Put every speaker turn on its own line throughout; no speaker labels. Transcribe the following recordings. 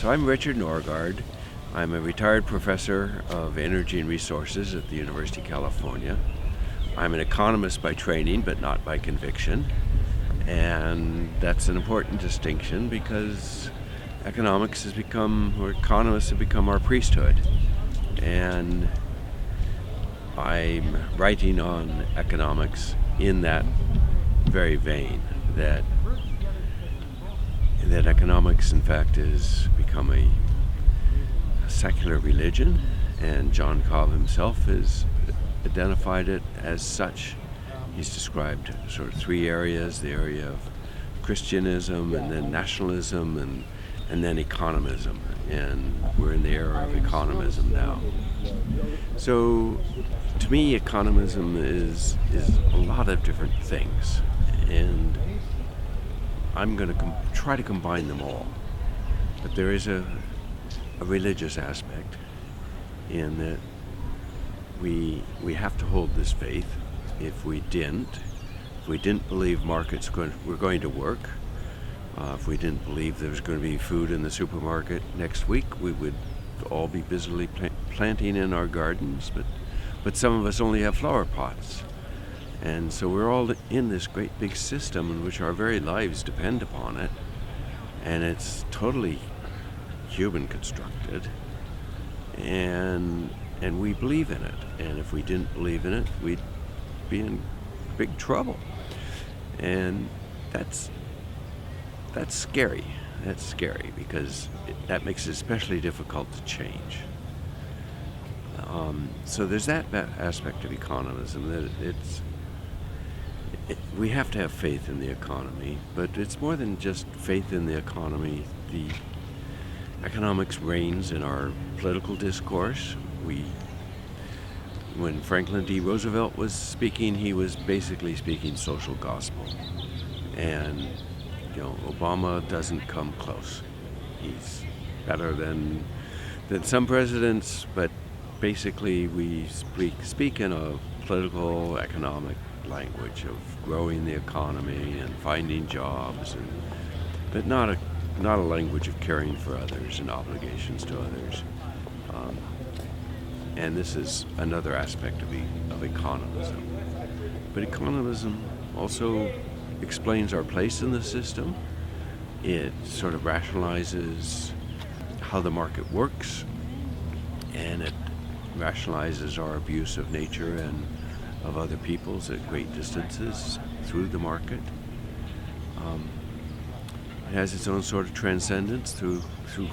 So I'm Richard Norgaard. I'm a retired professor of energy and resources at the University of California. I'm an economist by training, but not by conviction. And that's an important distinction because economics has become, or economists have become, our priesthood. And I'm writing on economics in that very vein, that economics, in fact, has become a secular religion, and John Cobb himself has identified it as such. He's described sort of three areas: the area of Christianism, and then nationalism, and then economism. And we're in the era of economism now. So, to me, economism is a lot of different things, and I'm going to try to combine them all. But there is a religious aspect in that we have to hold this faith. If we didn't believe markets were going to work, if we didn't believe there was going to be food in the supermarket next week, we would all be busily planting in our gardens. But some of us only have flower pots. And so we're all in this great big system in which our very lives depend upon it. And it's totally human constructed. And we believe in it. And if we didn't believe in it, we'd be in big trouble. And that's scary. That's scary because that makes it especially difficult to change. So there's that aspect of economism, that we have to have faith in the economy, but it's more than just faith in the economy. The economics reigns in our political discourse. When Franklin D. Roosevelt was speaking, he was basically speaking social gospel. And Obama doesn't come close. He's better than some presidents, but basically we speak in a political, economic language of growing the economy and finding jobs, but not a language of caring for others and obligations to others. And this is another aspect of economism. But economism also explains our place in the system. It sort of rationalizes how the market works, and it rationalizes our abuse of nature and of other peoples at great distances through the market. It has its own sort of transcendence through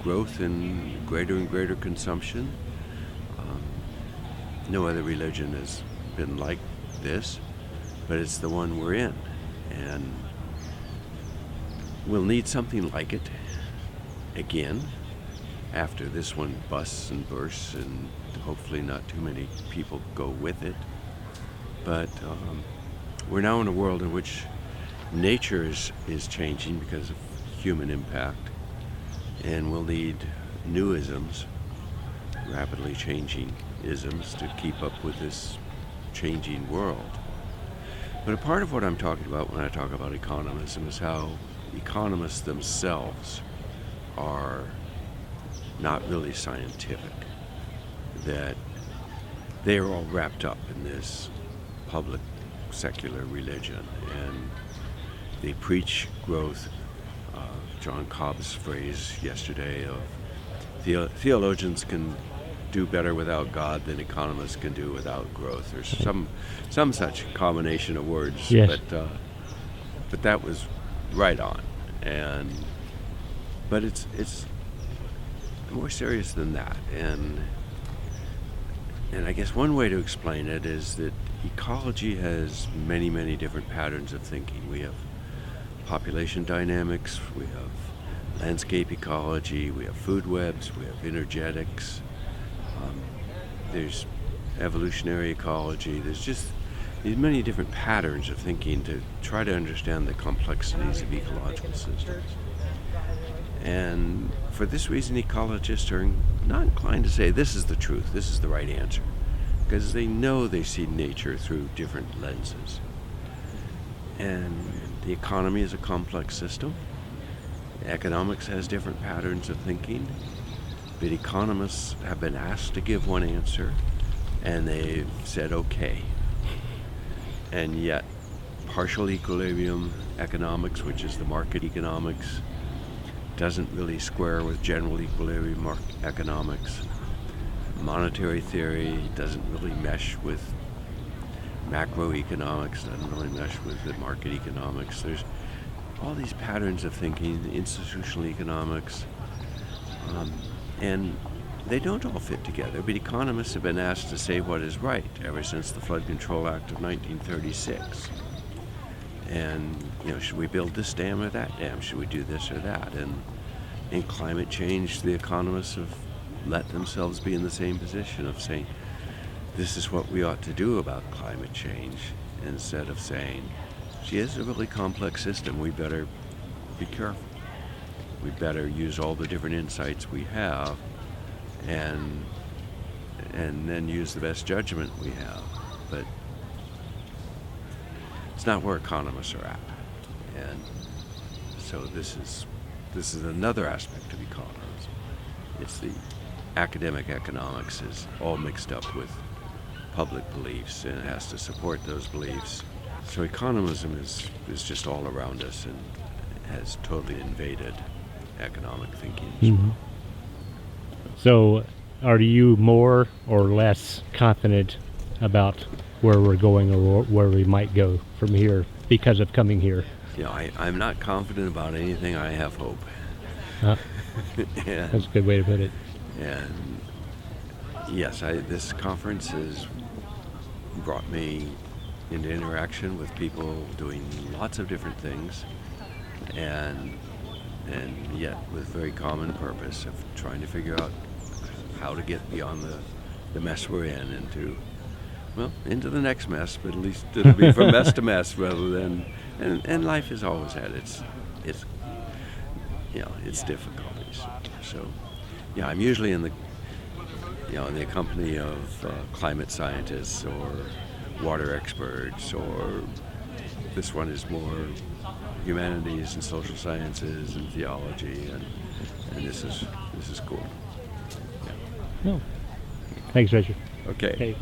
growth and greater consumption. No other religion has been like this, but it's the one we're in. And we'll need something like it again after this one busts and bursts, and hopefully not too many people go with it. But we're now in a world in which nature is changing because of human impact, and we'll need new isms, rapidly changing isms, to keep up with this changing world. But a part of what I'm talking about when I talk about economism is how economists themselves are not really scientific, that they are all wrapped up in this public secular religion, and they preach growth. John Cobb's phrase yesterday of theologians can do better without God than economists can do without growth. There's some such combination of words,
yes.
But that was right on. But it's more serious than that, and I guess one way to explain it is that ecology has many different patterns of thinking. We have population dynamics, we have landscape ecology, we have food webs, we have energetics, there's evolutionary ecology. There's just these many different patterns of thinking to try to understand the complexities of ecological systems. And for this reason, ecologists are not inclined to say this is the truth, this is the right answer, because they know they see nature through different lenses. And the economy is a complex system. Economics has different patterns of thinking, but economists have been asked to give one answer, and they've said okay. And yet, partial equilibrium economics, which is the market economics, doesn't really square with general equilibrium economics. Monetary theory doesn't really mesh with macroeconomics, doesn't really mesh with the market economics. There's all these patterns of thinking, institutional economics, and they don't all fit together, but economists have been asked to say what is right ever since the Flood Control Act of 1936. And, should we build this dam or that dam? Should we do this or that? And in climate change, the economists have let themselves be in the same position of saying, this is what we ought to do about climate change, instead of saying, gee, it's a really complex system, we better be careful. We better use all the different insights we have and then use the best judgment we have. But it's not where economists are at. And so this is another aspect of economism. It's the academic economics is all mixed up with public beliefs, and it has to support those beliefs. So economism is just all around us and has totally invaded economic thinking as well.
So are you more or less confident about where we're going or where we might go from here because of coming here?
I'm not confident about anything. I have hope.
That's a good way to put it.
And yes, this conference has brought me into interaction with people doing lots of different things, and yet with very common purpose of trying to figure out how to get beyond the mess we're in into the next mess, but at least it'll be from mess to mess rather than, and life has always had its difficulties. So I'm usually in the company of climate scientists or water experts, or this one is more humanities and social sciences and theology, and this is cool.
No. Thanks, Richard.
Okay.